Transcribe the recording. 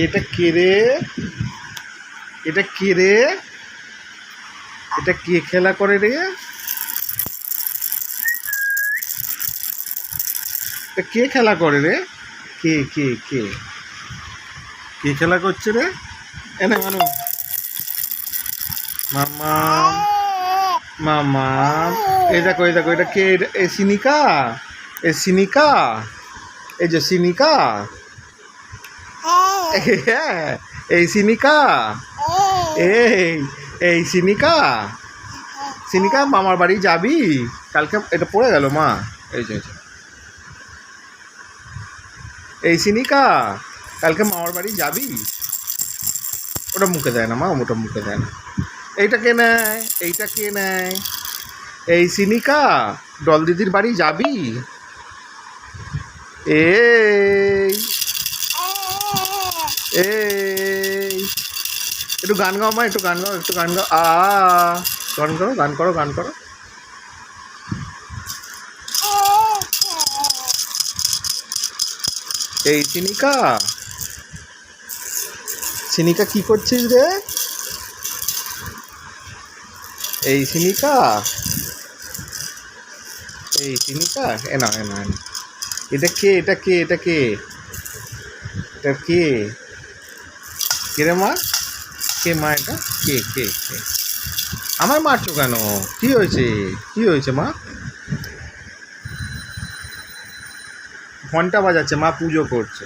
এটা কে রে? এটা কে রে? এটা কে খেলা করে রে? এটা কে খেলা করে রে? কে কে কে কে খেলা করছে রে? এনে মানু মামা মামা, এই দেখো এই দেখো, এটা কে? এ সিনিকা, এ সিনিকা, এই যে সিনিকা, হ্যাঁ এই সিনিকা, এই এই সিনিকা, সিনিকা মামার বাড়ি যাবি কালকে? এটা পড়ে গেল মা, এই যে এই সিনিকা, কালকে মামার বাড়ি যাবি? ওটা মুখে দেয় না মা, ওটা মুখে দেয় না। এইটা কে নেয়? এইটা কে নেয়? এই সিনিকা, ডল দিদির বাড়ি যাবি? এই এই একটু গান গাও মা, একটু গান গাও, একটু গান গাও। গান করো, গান করো, গান করো। এই সিনিকা, সিনিকা কি করছিস রে? এই সিনিকা, এই সিনিকা, এ না এ না, এটা কে? এটা কে? এটা কে? এটা কে? কে রে মা? কে মা এটা? কে কে কে? আমার মারছো কেন? কি হয়েছে? কি হয়েছে মা? ঘন্টা বাজাচ্ছে, মা পুজো করছে।